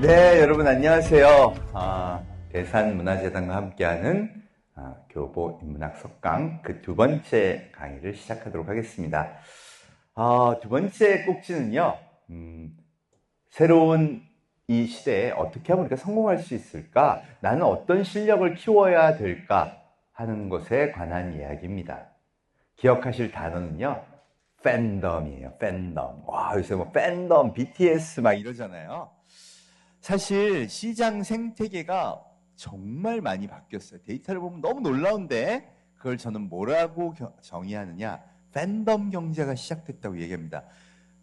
네, 여러분 안녕하세요. 대산문화재단과 함께하는 교보 인문학 석강 그 두 번째 강의를 시작하도록 하겠습니다. 두 번째 꼭지는요, 새로운 이 시대에 어떻게 하면 우리가 성공할 수 있을까? 나는 어떤 실력을 키워야 될까? 하는 것에 관한 이야기입니다. 기억하실 단어는요, 팬덤이에요. 팬덤. 와, 요새 뭐 팬덤, BTS 막 이러잖아요. 사실 시장 생태계가 정말 많이 바뀌었어요. 데이터를 보면 너무 놀라운데 그걸 저는 뭐라고 정의하느냐, 팬덤 경제가 시작됐다고 얘기합니다.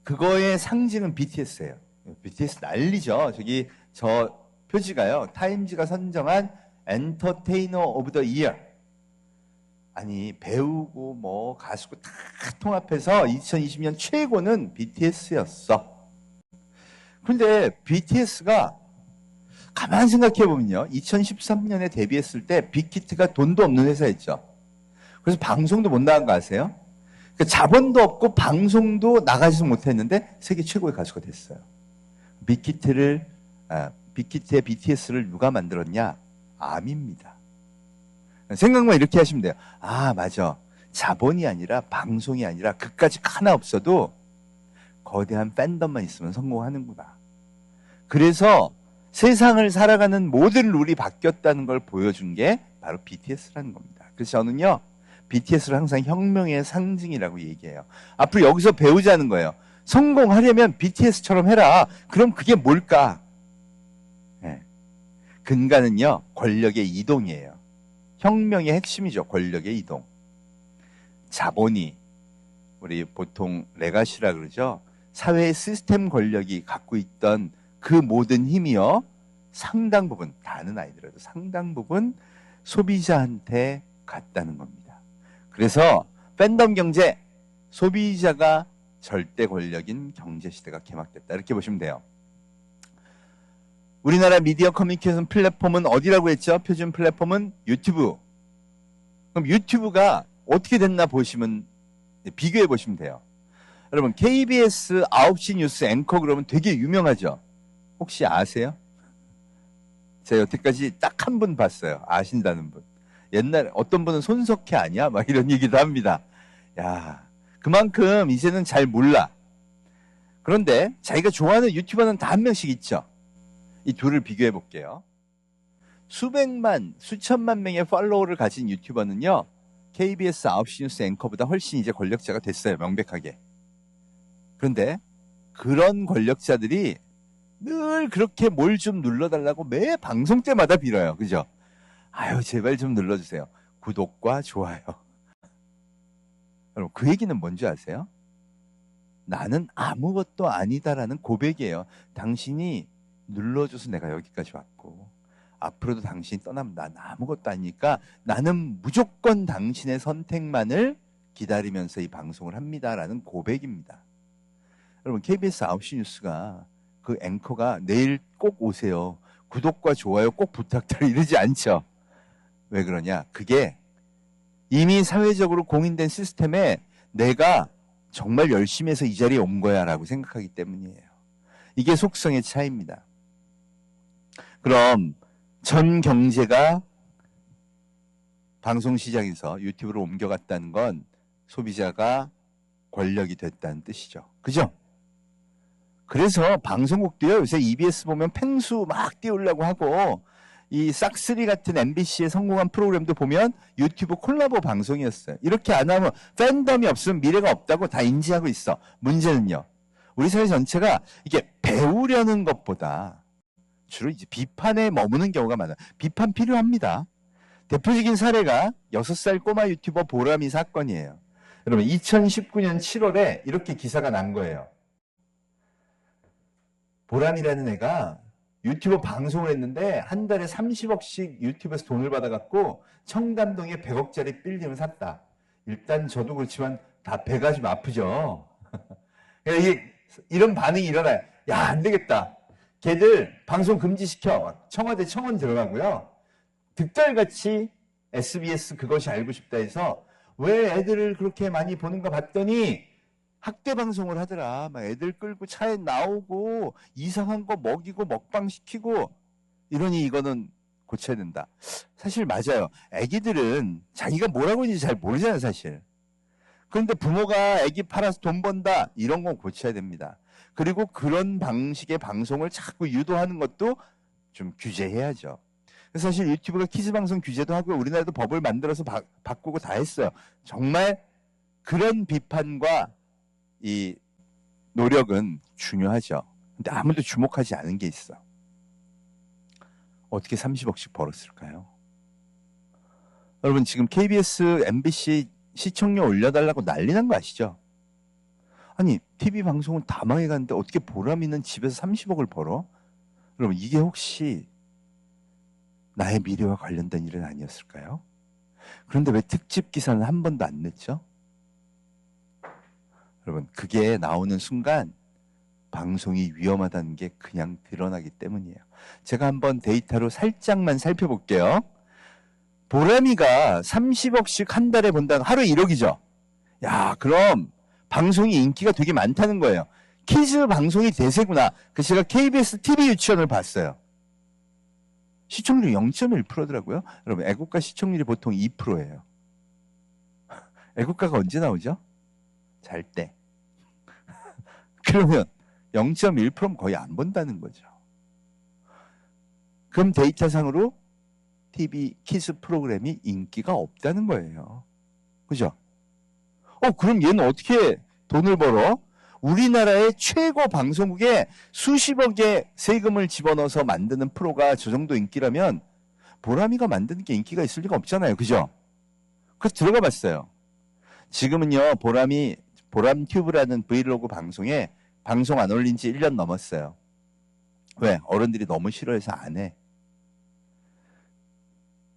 그거의 상징은 BTS예요. BTS 난리죠. 저기 저 표지가요, 타임즈가 선정한 엔터테이너 오브 더 이어. 아니, 배우고 뭐 가수고 다 통합해서 2020년 최고는 BTS였어. 근데 BTS가 가만 생각해보면요, 2013년에 데뷔했을 때 빅히트가 돈도 없는 회사였죠. 그래서 방송도 못 나간 거 아세요? 그러니까 자본도 없고 방송도 나가지도 못했는데 세계 최고의 가수가 됐어요. 빅히트의 BTS를 누가 만들었냐? 암입니다. 생각만 이렇게 하시면 돼요. 아, 맞아. 자본이 아니라 방송이 아니라 그까지 하나 없어도 거대한 팬덤만 있으면 성공하는구나. 그래서 세상을 살아가는 모든 룰이 바뀌었다는 걸 보여준 게 바로 BTS라는 겁니다. 그래서 저는요, BTS를 항상 혁명의 상징이라고 얘기해요. 앞으로 여기서 배우자는 거예요. 성공하려면 BTS처럼 해라. 그럼 그게 뭘까? 네. 근간은요, 권력의 이동이에요. 혁명의 핵심이죠. 권력의 이동. 자본이, 우리 보통 레가시라 그러죠. 사회의 시스템 권력이 갖고 있던 그 모든 힘이요, 상당 부분, 다는 아니더라도 상당 부분 소비자한테 갔다는 겁니다. 그래서 팬덤 경제, 소비자가 절대 권력인 경제 시대가 개막됐다, 이렇게 보시면 돼요. 우리나라 미디어 커뮤니케이션 플랫폼은 어디라고 했죠? 표준 플랫폼은 유튜브. 그럼 유튜브가 어떻게 됐나 보시면, 비교해 보시면 돼요. 여러분, KBS 9시 뉴스 앵커 그러면 되게 유명하죠? 혹시 아세요? 제가 여태까지 딱 한 분 봤어요. 아신다는 분. 옛날에 어떤 분은 손석희 아니야? 막 이런 얘기도 합니다. 야, 그만큼 이제는 잘 몰라. 그런데 자기가 좋아하는 유튜버는 다 한 명씩 있죠. 이 둘을 비교해 볼게요. 수백만, 수천만 명의 팔로워를 가진 유튜버는요, KBS 9시 뉴스 앵커보다 훨씬 이제 권력자가 됐어요. 명백하게. 그런데 그런 권력자들이 늘 그렇게 뭘 좀 눌러달라고 매 방송 때마다 빌어요. 그죠? 아유, 제발 좀 눌러주세요. 구독과 좋아요. 여러분, 그 얘기는 뭔지 아세요? 나는 아무것도 아니다라는 고백이에요. 당신이 눌러줘서 내가 여기까지 왔고, 앞으로도 당신이 떠나면 난 아무것도 아니니까 나는 무조건 당신의 선택만을 기다리면서 이 방송을 합니다라는 고백입니다. 여러분, KBS 9시 뉴스가 그 앵커가 내일 꼭 오세요, 구독과 좋아요 꼭 부탁드려, 이러지 않죠. 왜 그러냐? 그게 이미 사회적으로 공인된 시스템에 내가 정말 열심히 해서 이 자리에 온 거야 라고 생각하기 때문이에요. 이게 속성의 차이입니다. 그럼 전 경제가 방송시장에서 유튜브로 옮겨갔다는 건 소비자가 권력이 됐다는 뜻이죠. 그죠? 그래서 방송국도요, 요새 EBS 보면 펭수 막 띄우려고 하고, 이 싹쓸이 같은 MBC의 성공한 프로그램도 보면 유튜브 콜라보 방송이었어요. 이렇게 안 하면, 팬덤이 없으면 미래가 없다고 다 인지하고 있어. 문제는요, 우리 사회 전체가 이게 배우려는 것보다 주로 이제 비판에 머무는 경우가 많아요. 비판 필요합니다. 대표적인 사례가 6살 꼬마 유튜버 보람이 사건이에요. 여러분, 2019년 7월에 이렇게 기사가 난 거예요. 보람이라는 애가 유튜브 방송을 했는데 한 달에 30억씩 유튜브에서 돈을 받아갖고 청담동에 100억짜리 빌딩을 샀다. 일단 저도 그렇지만 다 배가 좀 아프죠. 이게 이런 반응이 일어나요. 야, 안 되겠다. 걔들 방송 금지시켜. 청와대 청원 들어가고요. 득달같이 SBS 그것이 알고 싶다 해서 왜 애들을 그렇게 많이 보는가 봤더니 학대 방송을 하더라. 막 애들 끌고 차에 나오고 이상한 거 먹이고 먹방 시키고 이러니 이거는 고쳐야 된다. 사실 맞아요. 애기들은 자기가 뭐라고 했는지 잘 모르잖아요, 사실. 그런데 부모가 애기 팔아서 돈 번다 이런 건 고쳐야 됩니다. 그리고 그런 방식의 방송을 자꾸 유도하는 것도 좀 규제해야죠. 그래서 사실 유튜브가 키즈 방송 규제도 하고 우리나라도 법을 만들어서 바꾸고 다 했어요. 정말 그런 비판과 이 노력은 중요하죠. 근데 아무도 주목하지 않은 게 있어. 어떻게 30억씩 벌었을까요? 여러분 지금 KBS, MBC 시청료 올려달라고 난리 난 거 아시죠? 아니 TV 방송은 다 망해갔는데 어떻게 보람이는 집에서 30억을 벌어? 여러분 이게 혹시 나의 미래와 관련된 일은 아니었을까요? 그런데 왜 특집 기사는 한 번도 안 냈죠? 여러분 그게 나오는 순간 방송이 위험하다는 게 그냥 드러나기 때문이에요. 제가 한번 데이터로 살짝만 살펴볼게요. 보람이가 30억씩 한 달에 본다는 하루에 1억이죠. 야, 그럼 방송이 인기가 되게 많다는 거예요. 키즈 방송이 대세구나. 그래서 제가 KBS TV 유치원을 봤어요. 시청률이 0.1%더라고요. 여러분 애국가 시청률이 보통 2%예요. 애국가가 언제 나오죠? 잘 때. 그러면 0.1%면 거의 안 본다는 거죠. 그럼 데이터상으로 TV 키즈 프로그램이 인기가 없다는 거예요. 그죠? 그럼 얘는 어떻게 돈을 벌어? 우리나라의 최고 방송국에 수십억의 세금을 집어넣어서 만드는 프로가 저 정도 인기라면 보람이가 만드는 게 인기가 있을 리가 없잖아요. 그죠? 그래서 들어가 봤어요. 지금은요, 보람튜브라는 브이로그 방송에 방송 안 올린 지 1년 넘었어요. 왜? 어른들이 너무 싫어해서 안 해.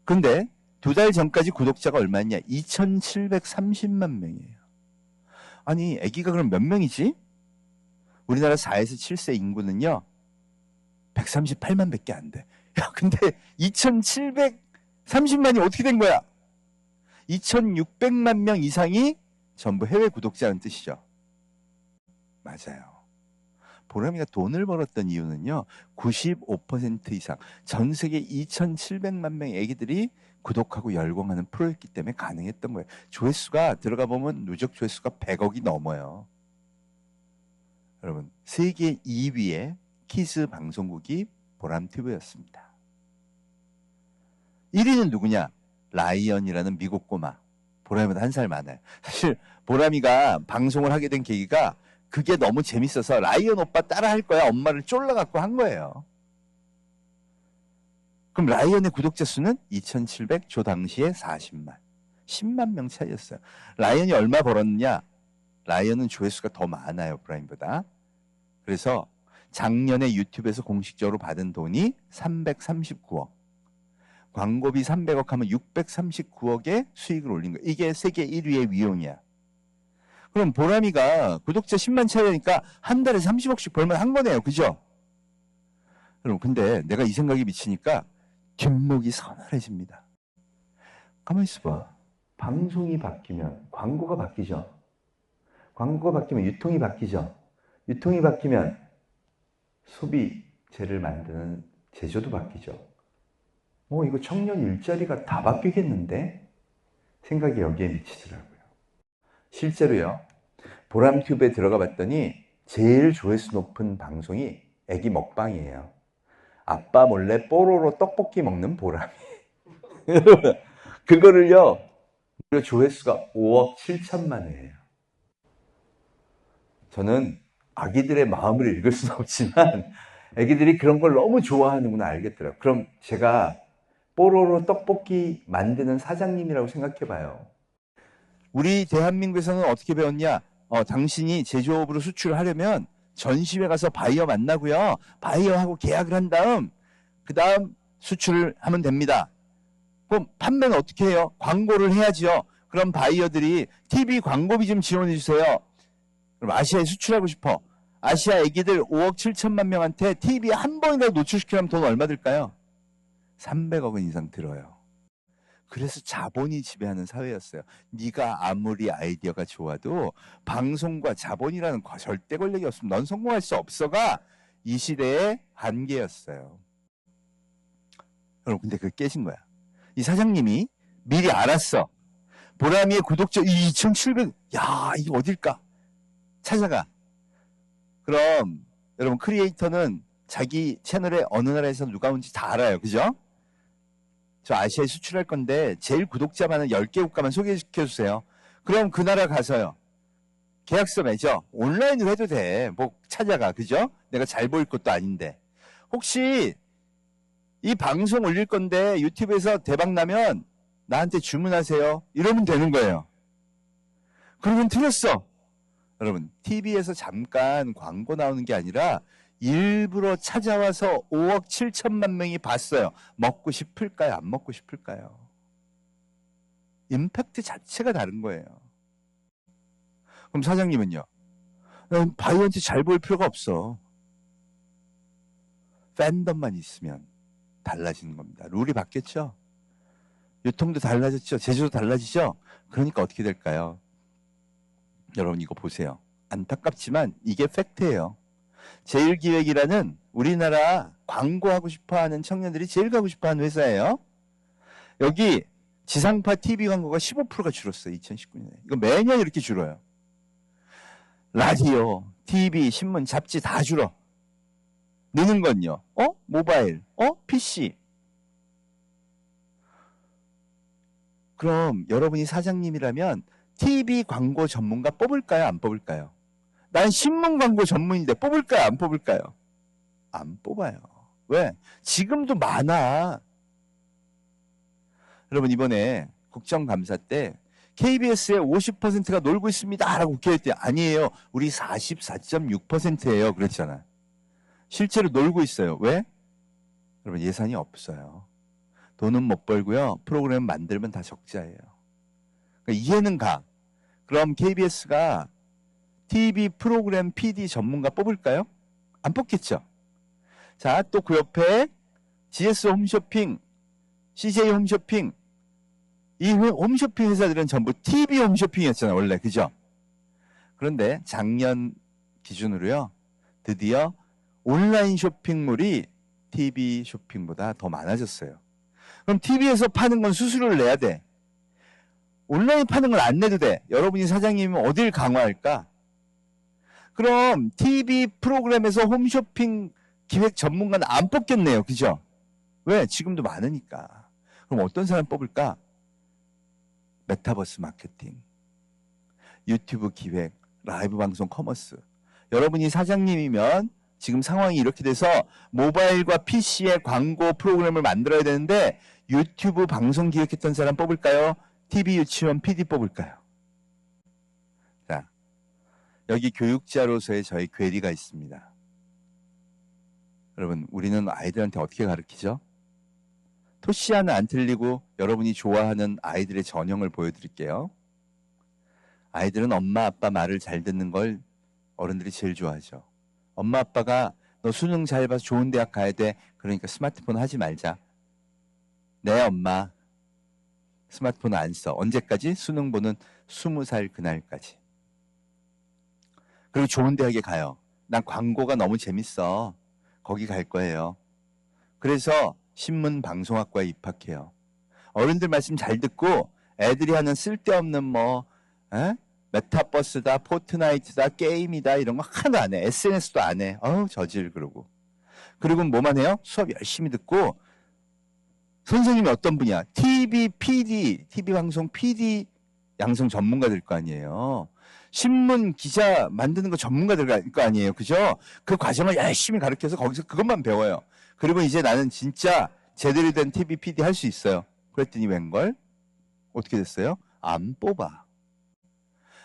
근데 2달 전까지 구독자가 얼마냐? 2,730만 명이에요. 아니, 아기가 그럼 몇 명이지? 우리나라 4에서 7세 인구는요, 138만 밖에 안 돼. 야, 근데 2,730만이 어떻게 된 거야? 2,600만 명 이상이 전부 해외 구독자라는 뜻이죠. 맞아요. 보람이가 돈을 벌었던 이유는요, 95% 이상, 전 세계 2,700만 명의 애기들이 구독하고 열광하는 프로였기 때문에 가능했던 거예요. 조회수가 들어가 보면 누적 조회수가 100억이 넘어요. 여러분, 세계 2위의 키즈 방송국이 보람튜브였습니다. 1위는 누구냐? 라이언이라는 미국 꼬마. 보람이보다 1살 많아요. 사실 보람이가 방송을 하게 된 계기가 그게 너무 재밌어서 라이언 오빠 따라 할 거야. 엄마를 쫄라갖고 한 거예요. 그럼 라이언의 구독자 수는 2,700, 저 당시에 40만. 10만 명 차이였어요. 라이언이 얼마 벌었느냐? 라이언은 조회수가 더 많아요. 보람이보다. 그래서 작년에 유튜브에서 공식적으로 받은 돈이 339억. 광고비 300억 하면 639억의 수익을 올린 거예요. 이게 세계 1위의 위용이야. 그럼 보람이가 구독자 10만 차이니까 한 달에 30억씩 벌면 한 거네요. 그죠? 여러분, 근데 내가 이 생각이 미치니까 뒷목이 서늘해집니다. 가만히 있어봐. 방송이 바뀌면 광고가 바뀌죠. 광고가 바뀌면 유통이 바뀌죠. 유통이 바뀌면 소비재를 만드는 제조도 바뀌죠. 이거 청년 일자리가 다 바뀌겠는데? 생각이 여기에 미치더라고요. 실제로요, 보람튜브에 들어가 봤더니 제일 조회수 높은 방송이 애기 먹방이에요. 아빠 몰래 뽀로로 떡볶이 먹는 보람이. 그거를요, 조회수가 5억 7천만 회예요. 저는 아기들의 마음을 읽을 수는 없지만 아기들이 그런 걸 너무 좋아하는구나 알겠더라고요. 그럼 제가 뽀로로 떡볶이 만드는 사장님이라고 생각해봐요. 우리 대한민국에서는 어떻게 배웠냐? 당신이 제조업으로 수출하려면 전시회 가서 바이어 만나고요. 바이어하고 계약을 한 다음 그 다음 수출을 하면 됩니다. 그럼 판매는 어떻게 해요? 광고를 해야지요. 그럼 바이어들이 TV 광고비 좀 지원해 주세요. 그럼 아시아에 수출하고 싶어. 아시아 애기들 5억 7천만 명한테 TV 한 번이라도 노출시키려면 돈 얼마 들까요? 300억 원 이상 들어요. 그래서 자본이 지배하는 사회였어요. 네가 아무리 아이디어가 좋아도 방송과 자본이라는 절대 권력이 없으면 넌 성공할 수 없어가 이 시대의 한계였어요. 여러분, 근데 그게 깨진 거야. 이 사장님이 미리 알았어. 보람이의 구독자 2,700, 야, 이게 어딜까? 찾아가. 그럼 여러분, 크리에이터는 자기 채널에 어느 나라에서 누가 온지 다 알아요. 그죠? 저 아시아에 수출할 건데 제일 구독자 많은 10개 국가만 소개시켜주세요. 그럼 그 나라 가서요. 계약서 맺어. 온라인으로 해도 돼. 뭐 찾아가. 그죠? 내가 잘 보일 것도 아닌데. 혹시 이 방송 올릴 건데 유튜브에서 대박 나면 나한테 주문하세요. 이러면 되는 거예요. 그러면 틀렸어. 여러분, TV에서 잠깐 광고 나오는 게 아니라 일부러 찾아와서 5억 7천만 명이 봤어요. 먹고 싶을까요? 안 먹고 싶을까요? 임팩트 자체가 다른 거예요. 그럼 사장님은요? 바이오한테 잘 보일 필요가 없어. 팬덤만 있으면 달라지는 겁니다. 룰이 바뀌었죠? 유통도 달라졌죠? 제조도 달라지죠? 그러니까 어떻게 될까요? 여러분 이거 보세요. 안타깝지만 이게 팩트예요. 제일기획이라는 우리나라 광고하고 싶어하는 청년들이 제일 가고 싶어하는 회사예요. 여기 지상파 TV 광고가 15%가 줄었어요. 2019년에. 이거 매년 이렇게 줄어요. 라디오, TV, 신문, 잡지 다 줄어. 느는 건요. 모바일, PC. 그럼 여러분이 사장님이라면 TV 광고 전문가 뽑을까요? 안 뽑을까요? 난 신문 광고 전문인데 뽑을까요? 안 뽑을까요? 안 뽑아요. 왜? 지금도 많아. 여러분 이번에 국정감사 때 KBS의 50%가 놀고 있습니다 라고 국회의원이 아니에요. 우리 44.6%예요. 그랬잖아. 실제로 놀고 있어요. 왜? 여러분 예산이 없어요. 돈은 못 벌고요. 프로그램 만들면 다 적자예요. 그러니까 이해는 가. 그럼 KBS가 TV 프로그램 PD 전문가 뽑을까요? 안 뽑겠죠. 자, 또 그 옆에 GS 홈쇼핑, CJ 홈쇼핑, 이 홈쇼핑 회사들은 전부 TV 홈쇼핑이었잖아요. 원래. 그죠? 그런데 작년 기준으로요. 드디어 온라인 쇼핑몰이 TV 쇼핑보다 더 많아졌어요. 그럼 TV에서 파는 건 수수료를 내야 돼. 온라인 파는 건 안 내도 돼. 여러분이 사장님이면 어딜 강화할까? 그럼 TV 프로그램에서 홈쇼핑 기획 전문가는 안 뽑겠네요. 그죠? 왜? 지금도 많으니까. 그럼 어떤 사람 뽑을까? 메타버스 마케팅, 유튜브 기획, 라이브 방송 커머스. 여러분이 사장님이면 지금 상황이 이렇게 돼서 모바일과 PC의 광고 프로그램을 만들어야 되는데 유튜브 방송 기획했던 사람 뽑을까요? TV 유치원 PD 뽑을까요? 자, 여기 교육자로서의 저희 괴리가 있습니다. 여러분, 우리는 아이들한테 어떻게 가르치죠? 토시 하나 안 틀리고 여러분이 좋아하는 아이들의 전형을 보여드릴게요. 아이들은 엄마 아빠 말을 잘 듣는 걸 어른들이 제일 좋아하죠. 엄마 아빠가 너 수능 잘 봐서 좋은 대학 가야 돼. 그러니까 스마트폰 하지 말자. 네 엄마 스마트폰 안 써. 언제까지? 수능 보는 20살 그날까지. 그리고 좋은 대학에 가요. 난 광고가 너무 재밌어. 거기 갈 거예요. 그래서 신문 방송학과에 입학해요. 어른들 말씀 잘 듣고 애들이 하는 쓸데없는 메타버스다, 포트나이트다, 게임이다 이런 거 하나도 안 해. SNS도 안 해. 저질 그러고. 그리고 뭐만 해요? 수업 열심히 듣고 선생님이 어떤 분이야? TV 방송 PD 양성 전문가 될 거 아니에요. 신문 기자 만드는 거 전문가 될 거 아니에요. 그죠? 그 과정을 열심히 가르쳐서 거기서 그것만 배워요. 그리고 이제 나는 진짜 제대로 된 TV PD 할 수 있어요. 그랬더니 웬걸? 어떻게 됐어요? 안 뽑아.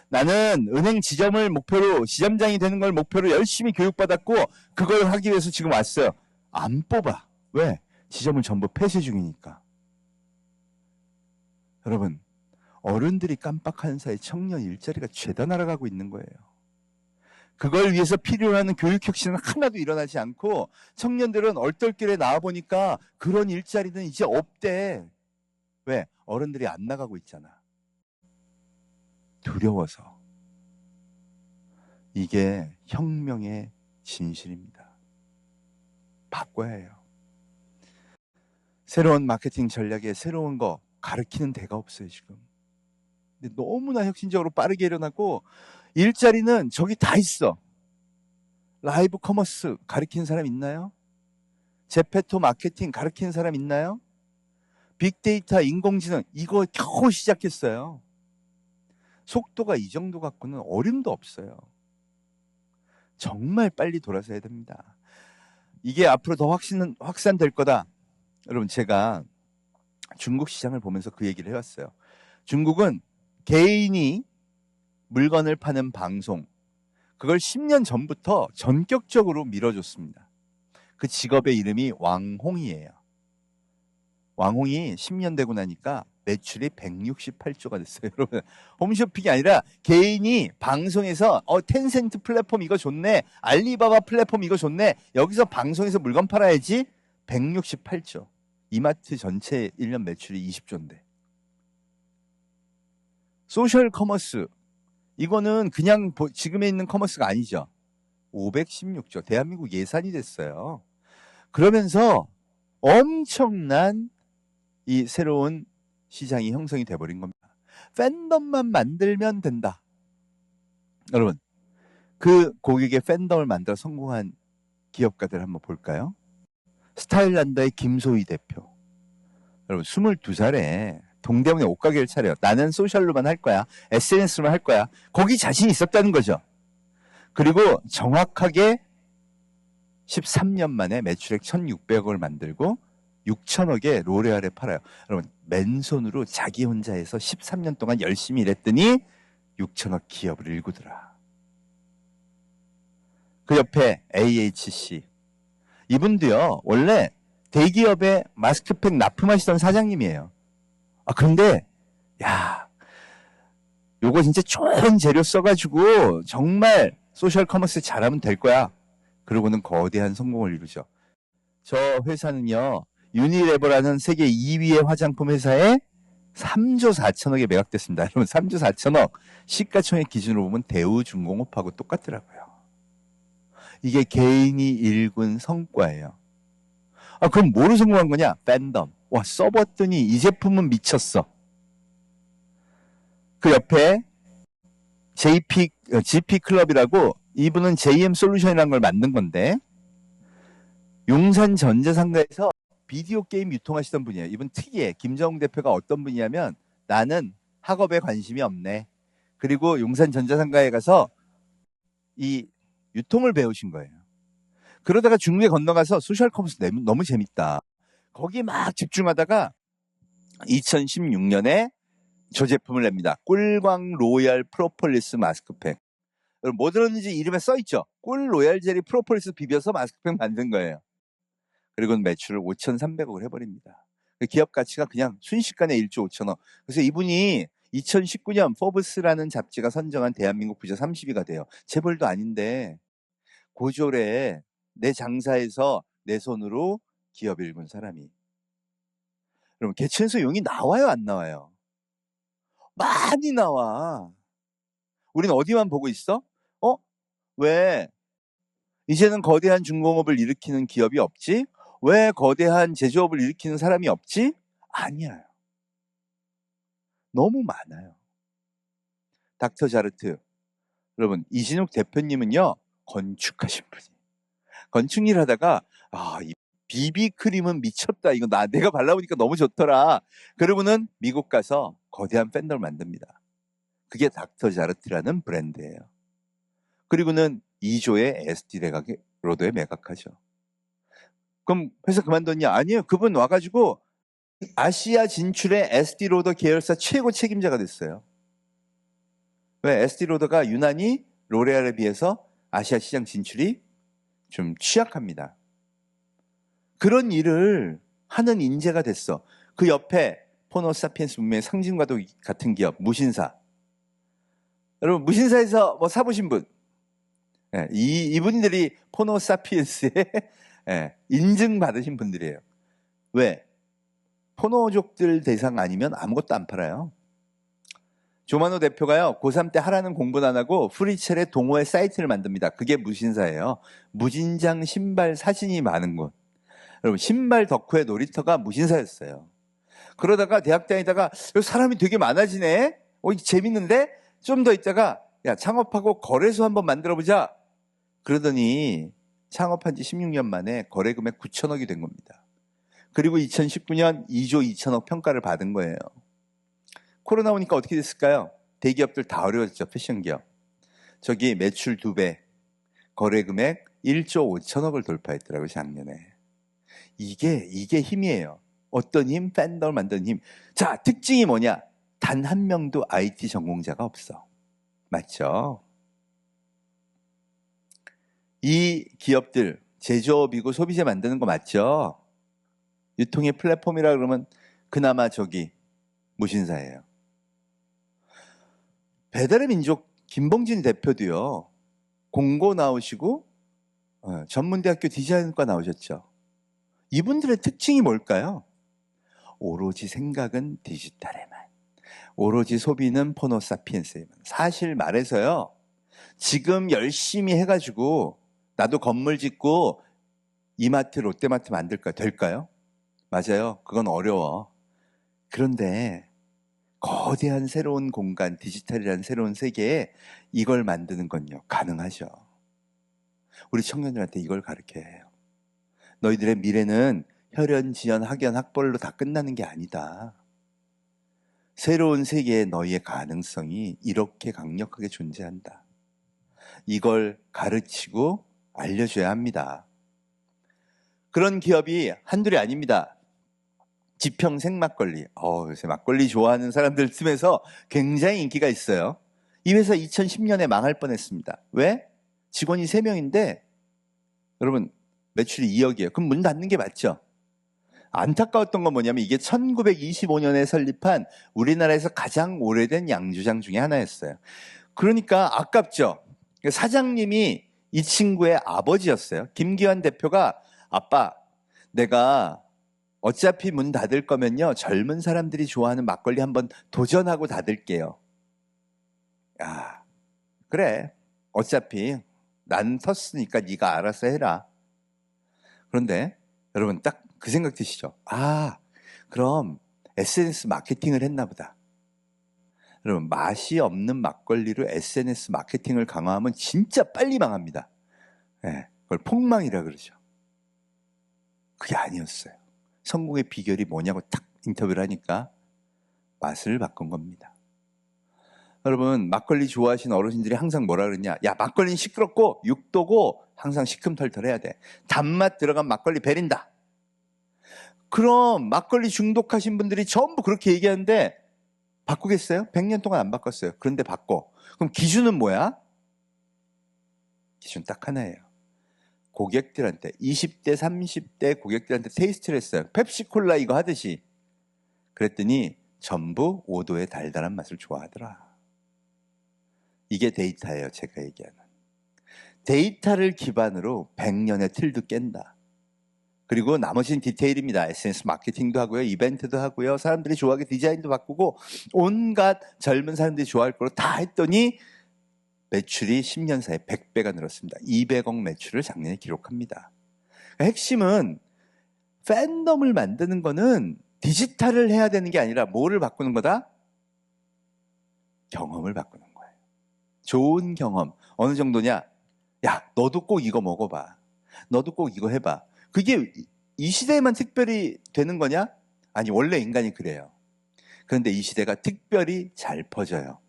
나는 은행 지점을 목표로, 지점장이 되는 걸 목표로 열심히 교육받았고 그걸 하기 위해서 지금 왔어요. 안 뽑아. 왜? 지점을 전부 폐쇄 중이니까. 여러분, 어른들이 깜빡하는 사이 청년 일자리가 죄다 날아가고 있는 거예요. 그걸 위해서 필요로 하는 교육 혁신은 하나도 일어나지 않고 청년들은 얼떨결에 나와보니까 그런 일자리는 이제 없대. 왜? 어른들이 안 나가고 있잖아. 두려워서. 이게 혁명의 진실입니다. 바꿔야 해요. 새로운 마케팅 전략에 새로운 거 가르치는 데가 없어요, 지금. 근데 너무나 혁신적으로 빠르게 일어나고 일자리는 저기 다 있어. 라이브 커머스 가르치는 사람 있나요? 제페토 마케팅 가르치는 사람 있나요? 빅데이터, 인공지능 이거 겨우 시작했어요. 속도가 이 정도 갖고는 어림도 없어요. 정말 빨리 돌아서야 됩니다. 이게 앞으로 더 확산될 거다. 여러분, 제가 중국 시장을 보면서 그 얘기를 해왔어요. 중국은 개인이 물건을 파는 방송, 그걸 10년 전부터 전격적으로 밀어줬습니다. 그 직업의 이름이 왕홍이에요. 왕홍이 10년 되고 나니까 매출이 168조가 됐어요. 여러분, 홈쇼핑이 아니라 개인이 방송에서 텐센트 플랫폼 이거 좋네, 알리바바 플랫폼 이거 좋네, 여기서 방송에서 물건 팔아야지. 168조. 이마트 전체 1년 매출이 20조인데. 소셜 커머스, 이거는 그냥 지금에 있는 커머스가 아니죠. 516조. 대한민국 예산이 됐어요. 그러면서 엄청난 이 새로운 시장이 형성이 돼버린 겁니다. 팬덤만 만들면 된다. 여러분, 그 고객의 팬덤을 만들어 성공한 기업가들 한번 볼까요? 스타일란다의 김소희 대표. 여러분, 22살에 동대문에 옷가게를 차려요. 나는 소셜로만 할 거야. SNS로만 할 거야. 거기 자신이 있었다는 거죠. 그리고 정확하게 13년 만에 매출액 1,600억을 만들고 6천억에 로레알에 팔아요. 여러분, 맨손으로 자기 혼자 해서 13년 동안 열심히 일했더니 6천억 기업을 일구더라. 그 옆에 AHC. 이분도요, 원래 대기업에 마스크팩 납품하시던 사장님이에요. 그런데, 야, 요거 진짜 좋은 재료 써가지고 정말 소셜 커머스 잘하면 될 거야. 그러고는 거대한 성공을 이루죠. 저 회사는요, 유니레버라는 세계 2위의 화장품 회사에 3조 4천억에 매각됐습니다. 여러분, 3조 4천억 시가총액 기준으로 보면 대우중공업하고 똑같더라고요. 이게 개인이 일군 성과예요. 그럼 뭐로 성공한 거냐? 팬덤. 와, 써봤더니 이 제품은 미쳤어. 그 옆에 GP 클럽이라고, 이분은 JM 솔루션이라는 걸 만든 건데, 용산 전자상가에서 비디오 게임 유통하시던 분이에요. 이분 특이해. 김정웅 대표가 어떤 분이냐면, 나는 학업에 관심이 없네. 그리고 용산 전자상가에 가서 이 유통을 배우신 거예요. 그러다가 중국에 건너가서 소셜 커머스 너무 재밌다. 거기에 막 집중하다가 2016년에 저 제품을 냅니다. 꿀광 로얄 프로폴리스 마스크팩. 여러분, 뭐 들었는지 이름에 써있죠? 꿀 로얄 젤리 프로폴리스 비벼서 마스크팩 만든 거예요. 그리고 매출을 5,300억을 해버립니다. 기업 가치가 그냥 순식간에 1조 5천억. 그래서 이분이 2019년 포브스라는 잡지가 선정한 대한민국 부자 30위가 돼요. 재벌도 아닌데 고졸에 내 장사에서 내 손으로 기업 일군 사람이. 여러분, 개천에서 용이 나와요, 안 나와요? 많이 나와. 우리는 어디만 보고 있어? 왜 이제는 거대한 중공업을 일으키는 기업이 없지? 왜 거대한 제조업을 일으키는 사람이 없지? 아니에요. 너무 많아요. 닥터 자르트. 여러분, 이진욱 대표님은요, 건축하신 분이. 건축 일 하다가, 이 비비크림은 미쳤다. 이거 내가 발라보니까 너무 좋더라. 그러고는 미국 가서 거대한 팬덤을 만듭니다. 그게 닥터 자르트라는 브랜드예요. 그리고는 2조의 SD 로더에 매각하죠. 그럼 회사 그만뒀냐? 아니에요. 그분 와가지고 아시아 진출의 SD 로더 계열사 최고 책임자가 됐어요. 왜? SD 로더가 유난히 로레알에 비해서 아시아 시장 진출이 좀 취약합니다. 그런 일을 하는 인재가 됐어. 그 옆에 포노사피엔스 문명의 상징과도 같은 기업 무신사. 여러분, 무신사에서 뭐 사보신 분? 예, 이분들이 포노 사피엔스의 예, 인증받으신 분들이에요. 왜? 포노족들 대상 아니면 아무것도 안 팔아요. 조만호 대표가요, 고3 때 하라는 공부는 안 하고 프리첼의 동호회 사이트를 만듭니다. 그게 무신사예요. 무진장 신발 사진이 많은 곳. 여러분, 신발 덕후의 놀이터가 무신사였어요. 그러다가 대학 다니다가 사람이 되게 많아지네? 이거 재밌는데? 좀 더 있다가, 야, 창업하고 거래소 한번 만들어보자. 그러더니 창업한 지 16년 만에 거래 금액 9천억이 된 겁니다. 그리고 2019년 2조 2천억 평가를 받은 거예요. 코로나 오니까 어떻게 됐을까요? 대기업들 다 어려웠죠. 패션 기업. 저기 매출 2배, 거래 금액 1조 5천억을 돌파했더라고요, 작년에. 이게 힘이에요. 어떤 힘? 팬덤을 만드는 힘. 자, 특징이 뭐냐? 단 한 명도 IT 전공자가 없어. 맞죠? 이 기업들, 제조업이고 소비재 만드는 거 맞죠? 유통의 플랫폼이라 그러면 그나마 저기 무신사예요. 배달의 민족 김봉진 대표도요, 공고 나오시고 전문대학교 디자인과 나오셨죠. 이분들의 특징이 뭘까요? 오로지 생각은 디지털에만, 오로지 소비는 포노사피엔스에만. 사실 말해서요, 지금 열심히 해가지고 나도 건물 짓고 이마트, 롯데마트 만들까 될까요? 맞아요. 그건 어려워. 그런데 거대한 새로운 공간, 디지털이라는 새로운 세계에 이걸 만드는 건요, 가능하죠. 우리 청년들한테 이걸 가르쳐야 해요. 너희들의 미래는 혈연, 지연, 학연, 학벌로 다 끝나는 게 아니다. 새로운 세계에 너희의 가능성이 이렇게 강력하게 존재한다. 이걸 가르치고 알려줘야 합니다. 그런 기업이 한둘이 아닙니다. 지평생 막걸리. 요새 막걸리 좋아하는 사람들 틈에서 굉장히 인기가 있어요. 이 회사 2010년에 망할 뻔했습니다. 왜? 직원이 3명인데 여러분 매출이 2억이에요. 그럼 문 닫는 게 맞죠? 안타까웠던 건 뭐냐면 이게 1925년에 설립한 우리나라에서 가장 오래된 양조장 중에 하나였어요. 그러니까 아깝죠. 사장님이 이 친구의 아버지였어요. 김기환 대표가 아빠, 내가 어차피 문 닫을 거면요, 젊은 사람들이 좋아하는 막걸리 한번 도전하고 닫을게요. 야, 그래. 어차피 난 텄으니까 네가 알아서 해라. 그런데 여러분 딱 그 생각 드시죠? 그럼 SNS 마케팅을 했나 보다. 여러분, 맛이 없는 막걸리로 SNS 마케팅을 강화하면 진짜 빨리 망합니다. 네, 그걸 폭망이라 그러죠. 그게 아니었어요. 성공의 비결이 뭐냐고 딱 인터뷰를 하니까 맛을 바꾼 겁니다. 여러분, 막걸리 좋아하시는 어르신들이 항상 뭐라 그러냐? 야, 막걸리는 시끄럽고 육도고 항상 시큼털털해야 돼. 단맛 들어간 막걸리 베린다. 그럼 막걸리 중독하신 분들이 전부 그렇게 얘기하는데 바꾸겠어요? 100년 동안 안 바꿨어요. 그런데 바꿔. 그럼 기준은 뭐야? 기준 딱 하나예요. 고객들한테, 20대, 30대 고객들한테 테이스트를 했어요. 펩시콜라 이거 하듯이. 그랬더니 전부 5도의 달달한 맛을 좋아하더라. 이게 데이터예요, 제가 얘기하는. 데이터를 기반으로 100년의 틀도 깬다. 그리고 나머지는 디테일입니다. SNS 마케팅도 하고요, 이벤트도 하고요, 사람들이 좋아하게 디자인도 바꾸고 온갖 젊은 사람들이 좋아할 거로 다 했더니 매출이 10년 사이에 100배가 늘었습니다. 200억 매출을 작년에 기록합니다. 핵심은 팬덤을 만드는 거는 디지털을 해야 되는 게 아니라 뭐를 바꾸는 거다? 경험을 바꾸는 거예요. 좋은 경험. 어느 정도냐? 야, 너도 꼭 이거 먹어봐. 너도 꼭 이거 해봐. 그게 이 시대에만 특별히 되는 거냐? 아니, 원래 인간이 그래요. 그런데 이 시대가 특별히 잘 퍼져요.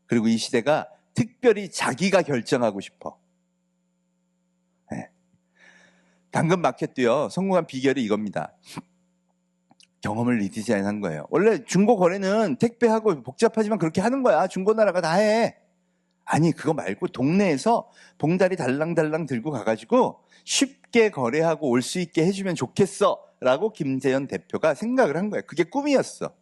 그리고 이 시대가 특별히 자기가 결정하고 싶어. 네. 당근마켓도요, 성공한 비결이 이겁니다. 경험을 리디자인한 거예요. 원래 중고 거래는 택배하고 복잡하지만 그렇게 하는 거야. 중고나라가 다 해. 아니, 그거 말고 동네에서 봉다리 달랑달랑 들고 가가지고 쉽게 거래하고 올 수 있게 해주면 좋겠어 라고 김재현 대표가 생각을 한 거예요. 그게 꿈이었어.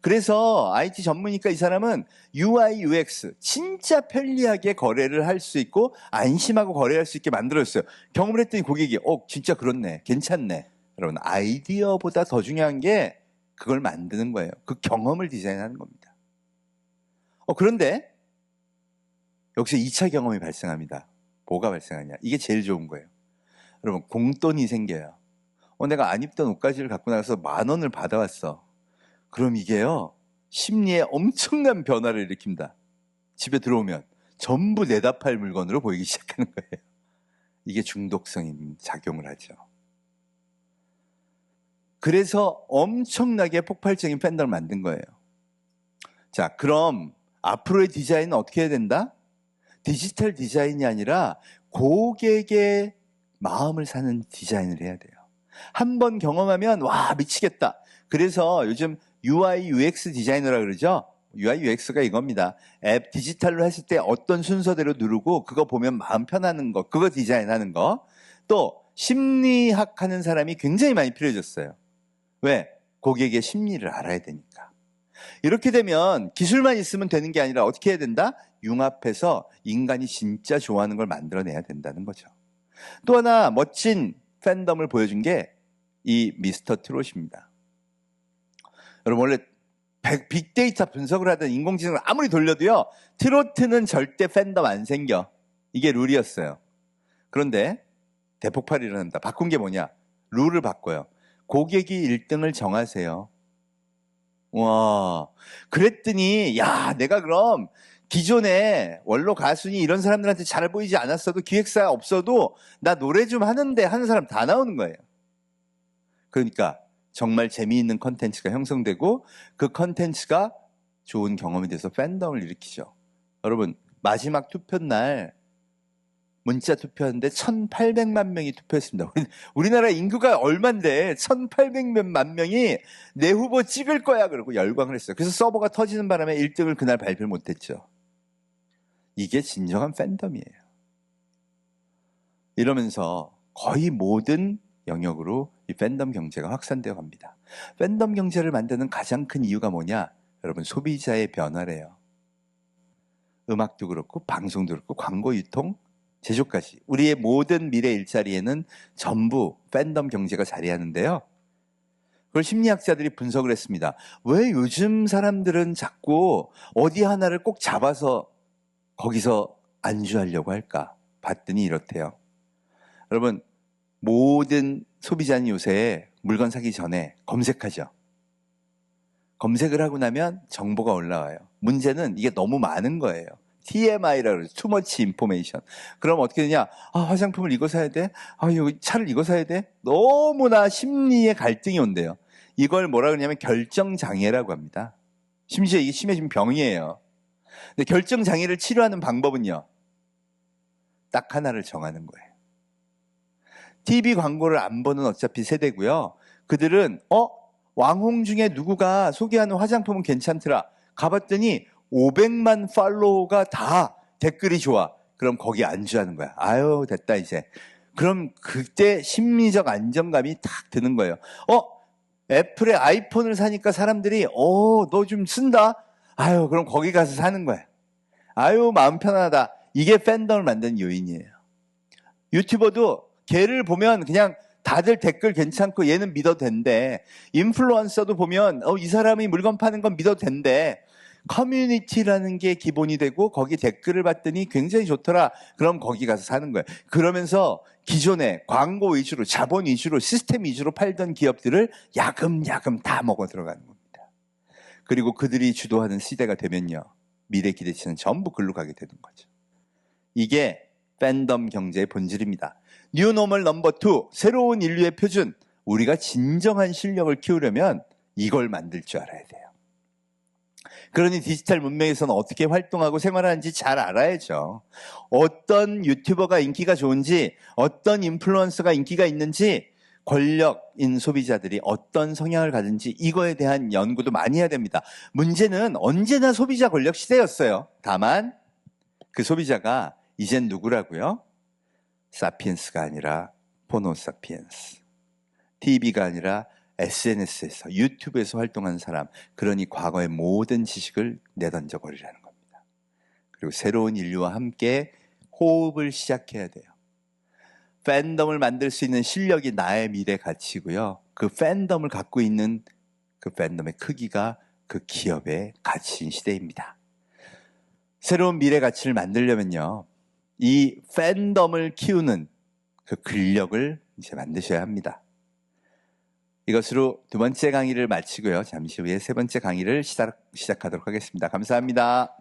그래서 IT 전문이니까 이 사람은 UI, UX 진짜 편리하게 거래를 할 수 있고 안심하고 거래할 수 있게 만들었어요. 경험을 했더니 고객이 진짜 그렇네, 괜찮네. 여러분, 아이디어보다 더 중요한 게 그걸 만드는 거예요. 그 경험을 디자인하는 겁니다. 그런데 여기서 2차 경험이 발생합니다. 뭐가 발생하냐? 이게 제일 좋은 거예요. 여러분, 공돈이 생겨요. 내가 안 입던 옷가지를 갖고 나가서 10,000원을 받아왔어. 그럼 이게요, 심리에 엄청난 변화를 일으킵니다. 집에 들어오면 전부 내다 팔 물건으로 보이기 시작하는 거예요. 이게 중독성인 작용을 하죠. 그래서 엄청나게 폭발적인 팬덤을 만든 거예요. 자, 그럼 앞으로의 디자인은 어떻게 해야 된다? 디지털 디자인이 아니라 고객의 마음을 사는 디자인을 해야 돼요. 한번 경험하면 와, 미치겠다. 그래서 요즘 UI, UX 디자이너라 그러죠? UI, UX가 이겁니다. 앱 디지털로 했을 때 어떤 순서대로 누르고 그거 보면 마음 편하는 거, 그거 디자인하는 거. 또 심리학 하는 사람이 굉장히 많이 필요해졌어요. 왜? 고객의 심리를 알아야 되니까. 이렇게 되면 기술만 있으면 되는 게 아니라 어떻게 해야 된다? 융합해서 인간이 진짜 좋아하는 걸 만들어내야 된다는 거죠. 또 하나 멋진 팬덤을 보여준 게 이 미스터 트롯입니다. 여러분, 원래 빅데이터 분석을 하던 인공지능을 아무리 돌려도요, 트로트는 절대 팬덤 안 생겨. 이게 룰이었어요. 그런데 대폭발이 일어납니다. 바꾼 게 뭐냐? 룰을 바꿔요. 고객이 1등을 정하세요. 와, 그랬더니 야, 내가 그럼 기존에 원로 가수니 이런 사람들한테 잘 보이지 않았어도, 기획사가 없어도 나 노래 좀 하는데 하는 사람 다 나오는 거예요. 그러니까 정말 재미있는 컨텐츠가 형성되고 그 컨텐츠가 좋은 경험이 돼서 팬덤을 일으키죠. 여러분, 마지막 투표 날 문자 투표하는데 1,800만 명이 투표했습니다. 우리나라 인구가 얼만데 1,800만 명이 내 후보 찍을 거야 그러고 열광을 했어요. 그래서 서버가 터지는 바람에 1등을 그날 발표를 못했죠. 이게 진정한 팬덤이에요. 이러면서 거의 모든 영역으로 이 팬덤 경제가 확산되어 갑니다. 팬덤 경제를 만드는 가장 큰 이유가 뭐냐? 여러분, 소비자의 변화래요. 음악도 그렇고 방송도 그렇고 광고 유통, 제조까지 우리의 모든 미래 일자리에는 전부 팬덤 경제가 자리하는데요. 그걸 심리학자들이 분석을 했습니다. 왜 요즘 사람들은 자꾸 어디 하나를 꼭 잡아서 거기서 안주하려고 할까? 봤더니 이렇대요. 여러분, 모든 소비자는 요새 물건 사기 전에 검색하죠. 검색을 하고 나면 정보가 올라와요. 문제는 이게 너무 많은 거예요. TMI라고 그러죠. Too much information. 그럼 어떻게 되냐? 화장품을 이거 사야 돼? 여기 차를 이거 사야 돼? 너무나 심리의 갈등이 온대요. 이걸 뭐라 그러냐면 결정장애라고 합니다. 심지어 이게 심해지면 병이에요. 근데 결정장애를 치료하는 방법은요, 딱 하나를 정하는 거예요. TV 광고를 안 보는 어차피 세대고요. 그들은 왕홍 중에 누구가 소개하는 화장품은 괜찮더라. 가봤더니 500만 팔로워가 다 댓글이 좋아. 그럼 거기 안주하는 거야. 아유, 됐다 이제. 그럼 그때 심리적 안정감이 탁 드는 거예요. 애플의 아이폰을 사니까 사람들이 너 좀 쓴다? 아유, 그럼 거기 가서 사는 거야. 아유, 마음 편하다. 이게 팬덤을 만드는 요인이에요. 유튜버도 걔를 보면 그냥 다들 댓글 괜찮고 얘는 믿어도 된대. 인플루언서도 보면 이 사람이 물건 파는 건 믿어도 된대. 커뮤니티라는 게 기본이 되고 거기 댓글을 봤더니 굉장히 좋더라. 그럼 거기 가서 사는 거예요. 그러면서 기존에 광고 위주로, 자본 위주로, 시스템 위주로 팔던 기업들을 야금야금 다 먹어 들어가는 겁니다. 그리고 그들이 주도하는 시대가 되면요, 미래 기대치는 전부 글로 가게 되는 거죠. 이게 팬덤 경제의 본질입니다. 뉴노멀 넘버 2, 새로운 인류의 표준. 우리가 진정한 실력을 키우려면 이걸 만들 줄 알아야 돼요. 그러니 디지털 문명에서는 어떻게 활동하고 생활하는지 잘 알아야죠. 어떤 유튜버가 인기가 좋은지, 어떤 인플루언서가 인기가 있는지, 권력인 소비자들이 어떤 성향을 가진지 이거에 대한 연구도 많이 해야 됩니다. 문제는 언제나 소비자 권력 시대였어요. 다만 그 소비자가 이젠 누구라고요? 사피엔스가 아니라 호모 사피엔스. TV가 아니라 SNS에서, 유튜브에서 활동하는 사람, 그러니 과거의 모든 지식을 내던져 버리라는 겁니다. 그리고 새로운 인류와 함께 호흡을 시작해야 돼요. 팬덤을 만들 수 있는 실력이 나의 미래 가치고요. 그 팬덤을 갖고 있는 그 팬덤의 크기가 그 기업의 가치인 시대입니다. 새로운 미래 가치를 만들려면요, 이 팬덤을 키우는 그 근력을 이제 만드셔야 합니다. 이것으로 두 번째 강의를 마치고요. 잠시 후에 세 번째 강의를 시작하도록 하겠습니다. 감사합니다.